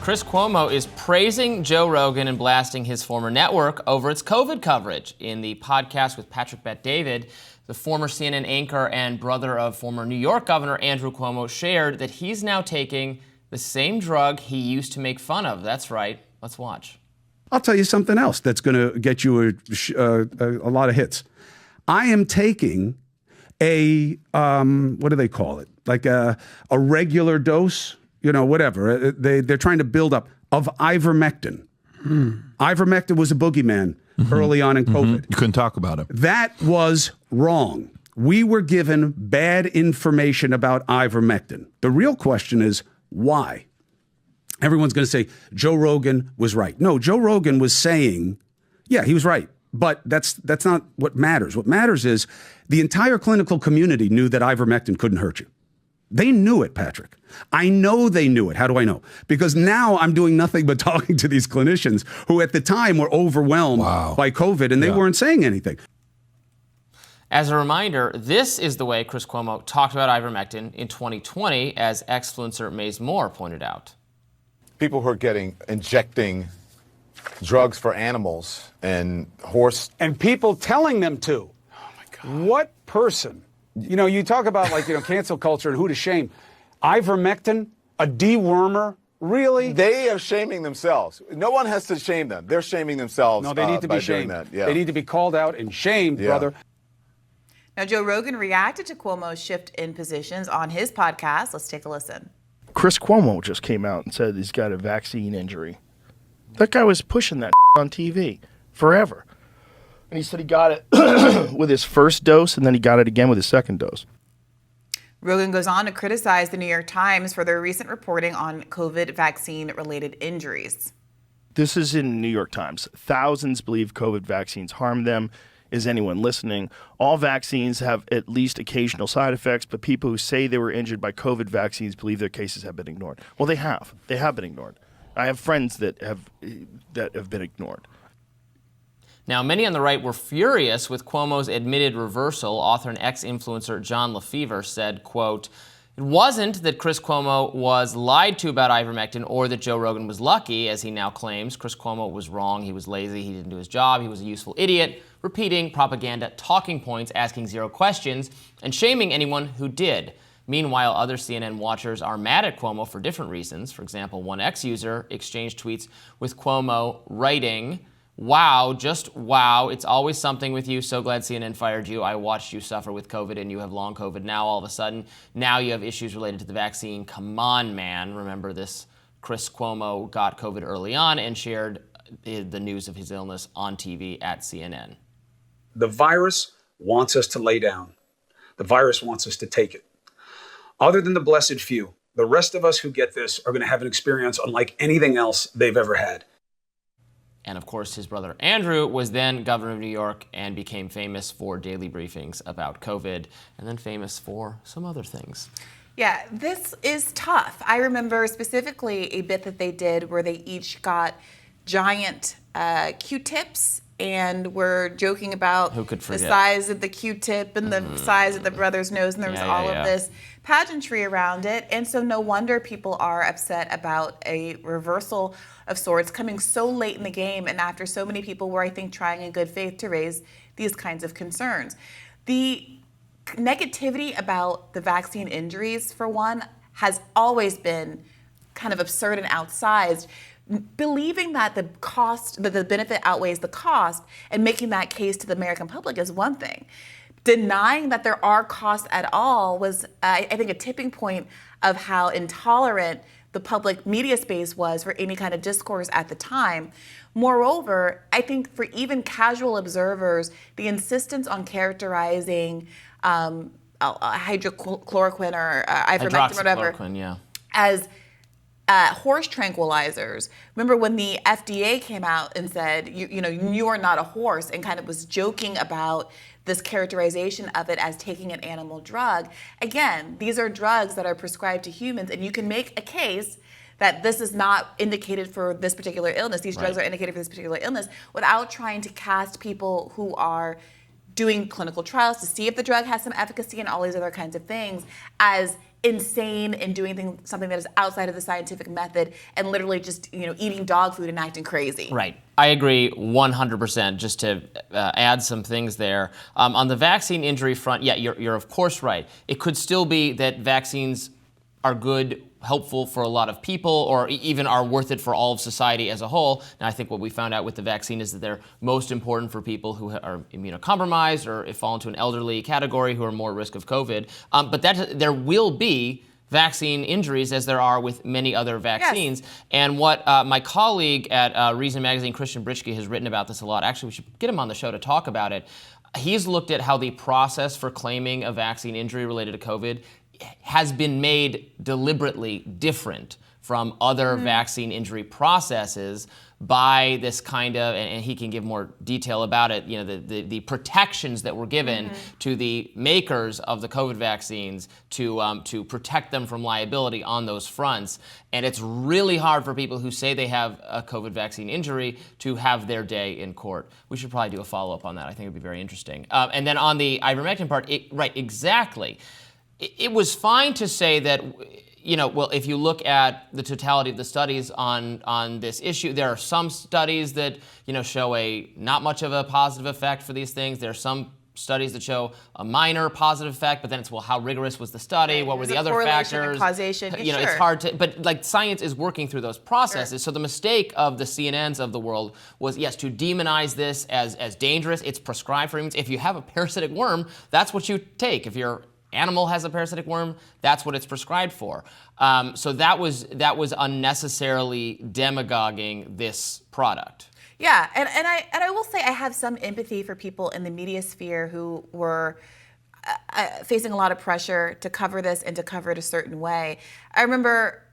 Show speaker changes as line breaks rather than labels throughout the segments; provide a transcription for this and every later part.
Chris Cuomo is praising Joe Rogan and blasting his former network over its COVID coverage. In the podcast with Patrick Bet-David, the former CNN anchor and brother of former New York Governor Andrew Cuomo shared that he's now taking the same drug he used to make fun of. That's right. Let's watch.
I'll tell you something else that's going to get you a lot of hits. I am taking a, what do they call it? Like a regular dose, whatever. They're trying to build up of ivermectin. Ivermectin was a boogeyman early on in COVID.
You couldn't talk about it.
That was wrong. We were given bad information about ivermectin. The real question is why? Everyone's going to say Joe Rogan was right. No, Joe Rogan was saying, yeah, he was right. But that's not what matters. What matters is the entire clinical community knew that ivermectin couldn't hurt you. They knew it, Patrick. I know they knew it. How do I know? Because now I'm doing nothing but talking to these clinicians who at the time were overwhelmed by COVID and they weren't saying anything.
As a reminder, this is the way Chris Cuomo talked about ivermectin in 2020, as ex-influencer Maze Moore pointed out.
People who are injecting drugs for animals and horse.
And people telling them to.
Oh, my God.
What person? You talk about cancel culture and who to shame. Ivermectin, a dewormer, really?
They are shaming themselves. No one has to shame them. They're shaming themselves.
No, they need to be shamed.
Yeah.
They need to be called out and shamed, brother.
Now, Joe Rogan reacted to Cuomo's shift in positions on his podcast. Let's take a listen.
Chris Cuomo just came out and said he's got a vaccine injury. That guy was pushing that on TV forever. And he said he got it with his first dose, and then he got it again with his second dose.
Rogan goes on to criticize the New York Times for their recent reporting on COVID vaccine-related injuries.
This is in New York Times. Thousands believe COVID vaccines harm them. Is anyone listening? All vaccines have at least occasional side effects, but people who say they were injured by COVID vaccines believe their cases have been ignored. Well, they have. They have been ignored. I have friends that have been ignored.
Now, many on the right were furious with Cuomo's admitted reversal. Author and ex-influencer John Lefevre said, quote, "It wasn't that Chris Cuomo was lied to about ivermectin or that Joe Rogan was lucky, as he now claims. Chris Cuomo was wrong. He was lazy. He didn't do his job. He was a useful idiot, repeating propaganda talking points, asking zero questions, and shaming anyone who did." Meanwhile, other CNN watchers are mad at Cuomo for different reasons. For example, one ex-user exchanged tweets with Cuomo writing, "Wow, just wow, it's always something with you. So glad CNN fired you. I watched you suffer with COVID and you have long COVID. Now all of a sudden, now you have issues related to the vaccine. Come on, man." Remember this, Chris Cuomo got COVID early on and shared the news of his illness on TV at CNN.
The virus wants us to lay down. The virus wants us to take it. Other than the blessed few, the rest of us who get this are going to have an experience unlike anything else they've ever had.
And of course, his brother Andrew was then governor of New York and became famous for daily briefings about COVID, and then famous for some other things.
Yeah, this is tough. I remember specifically a bit that they did where they each got giant Q-tips and were joking about
Who could forget?
The size of the Q-tip and the size of the brother's nose, and there was all of this pageantry around it. And so no wonder people are upset about a reversal of sorts coming so late in the game and after so many people were, I think, trying in good faith to raise these kinds of concerns. The negativity about the vaccine injuries, for one, has always been kind of absurd and outsized. Believing that the cost, that the benefit outweighs the cost and making that case to the American public is one thing. Denying that there are costs at all was, I think, a tipping point of how intolerant the public media space was for any kind of discourse at the time. Moreover, I think for even casual observers, the insistence on characterizing hydroxychloroquine or ivermectin, whatever, as horse tranquilizers. Remember when the FDA came out and said, you are not a horse, and kind of was joking about this characterization of it as taking an animal drug. Again, these are drugs that are prescribed to humans, and you can make a case that this is not indicated for this particular illness. These drugs are indicated for this particular illness without trying to cast people who are doing clinical trials to see if the drug has some efficacy and all these other kinds of things as insane and doing something that is outside of the scientific method and literally just eating dog food and acting crazy.
Right. I agree 100%. Just to add some things there. On the vaccine injury front, yeah, you're of course right. It could still be that vaccines are good, helpful for a lot of people, or even are worth it for all of society as a whole. And I think what we found out with the vaccine is that they're most important for people who are immunocompromised or fall into an elderly category who are more at risk of COVID. But there will be vaccine injuries, as there are with many other vaccines. Yes. And what my colleague at Reason Magazine, Christian Britschke, has written about this a lot. Actually, we should get him on the show to talk about it. He's looked at how the process for claiming a vaccine injury related to COVID has been made deliberately different from other vaccine injury processes by this kind of, and he can give more detail about it, the protections that were given to the makers of the COVID vaccines to protect them from liability on those fronts. And it's really hard for people who say they have a COVID vaccine injury to have their day in court. We should probably do a follow-up on that. I think it would be very interesting. And then on the ivermectin part, right, exactly. It was fine to say that, well, if you look at the totality of the studies on this issue, there are some studies that, show not much of a positive effect for these things. There are some studies that show a minor positive effect, but then it's, well, how rigorous was the study? Right. What were the other factors?
Causation.
Sure. It's hard to, but science is working through those processes. Sure. So the mistake of the CNNs of the world was, yes, to demonize this as dangerous. It's prescribed for humans. If you have a parasitic worm, that's what you take. If your animal has a parasitic worm, that's what it's prescribed for. So that was unnecessarily demagoguing this product.
Yeah, and I will say I have some empathy for people in the media sphere who were facing a lot of pressure to cover this and to cover it a certain way. I remember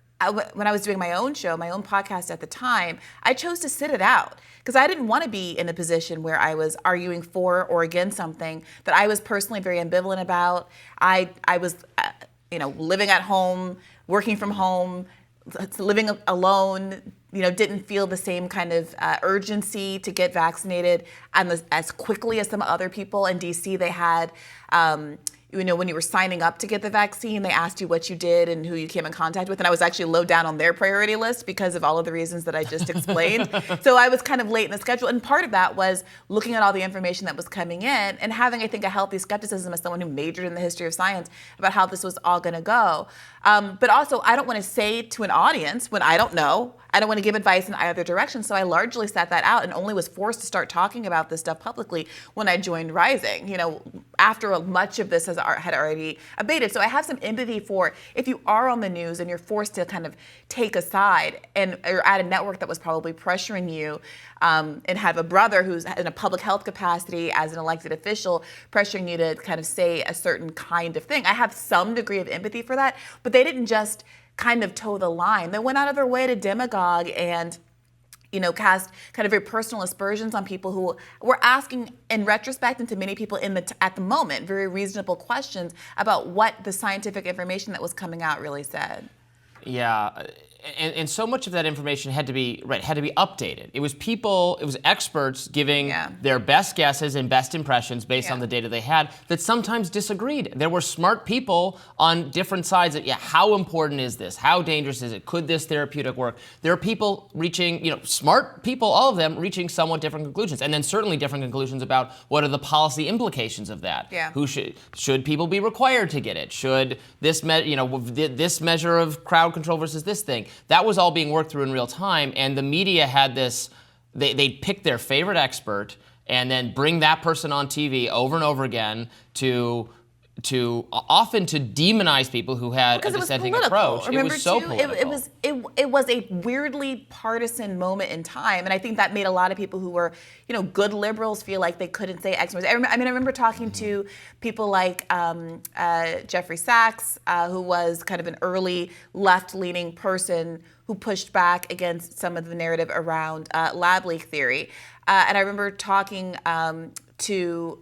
when I was doing my own show, my own podcast at the time, I chose to sit it out because I didn't want to be in a position where I was arguing for or against something that I was personally very ambivalent about. I was, living at home, working from home, living alone, didn't feel the same kind of urgency to get vaccinated as quickly as some other people. In DC, they had, when you were signing up to get the vaccine, they asked you what you did and who you came in contact with. And I was actually low down on their priority list because of all of the reasons that I just explained. So I was kind of late in the schedule. And part of that was looking at all the information that was coming in and having, I think, a healthy skepticism as someone who majored in the history of science about how this was all going to go. But also, I don't want to say to an audience when I don't know. I don't want to give advice in either direction. So I largely sat that out and only was forced to start talking about this stuff publicly when I joined Rising, after much of this had already abated. So I have some empathy for if you are on the news and you're forced to kind of take a side and you're at a network that was probably pressuring you and have a brother who's in a public health capacity as an elected official pressuring you to kind of say a certain kind of thing. I have some degree of empathy for that, but they didn't just kind of toe the line. They went out of their way to demagogue and cast kind of very personal aspersions on people who were asking, in retrospect, and to many people at the moment, very reasonable questions about what the scientific information that was coming out really said.
Yeah. And so much of that information had to be updated. It was experts giving their best guesses and best impressions based on the data they had that sometimes disagreed. There were smart people on different sides that, how important is this? How dangerous is it? Could this therapeutic work? There are people reaching, smart people, all of them reaching somewhat different conclusions, and then certainly different conclusions about what are the policy implications of that. Yeah. Who should people be required to get it? Should this this measure of crowd control versus this thing? That was all being worked through in real time, and the media had this, they'd pick their favorite expert and then bring that person on TV over and over again to often to demonize people who had a dissenting approach.
Remember,
it was so political.
It was a weirdly partisan moment in time, and I think that made a lot of people who were, good liberals feel like they couldn't say X. I remember talking to people like Jeffrey Sachs, who was kind of an early left-leaning person who pushed back against some of the narrative around lab leak theory, and I remember talking to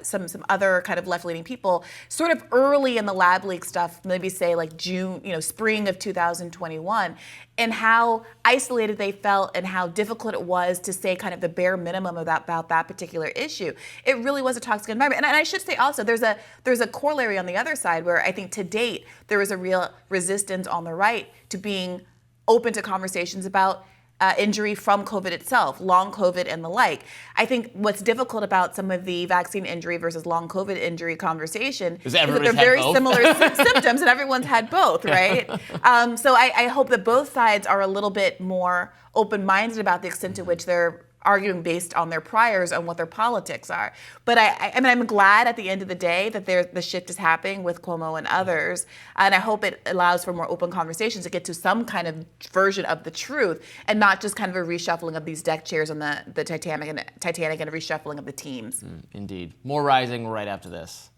some other kind of left-leaning people, sort of early in the lab leak stuff, maybe say like June, spring of 2021, and how isolated they felt and how difficult it was to say kind of the bare minimum about that particular issue. It really was a toxic environment. And I should say also, there's a corollary on the other side where I think to date there is a real resistance on the right to being open to conversations about injury from COVID itself, long COVID and the like. I think what's difficult about some of the vaccine injury versus long COVID injury conversation is that they're very similar symptoms and everyone's had both, right? So I hope that both sides are a little bit more open-minded about the extent to which they're arguing based on their priors on what their politics are. But I mean, I'm glad at the end of the day that the shift is happening with Cuomo and others, and I hope it allows for more open conversations to get to some kind of version of the truth, and not just kind of a reshuffling of these deck chairs on the Titanic and a reshuffling of the teams.
Indeed. More Rising right after this.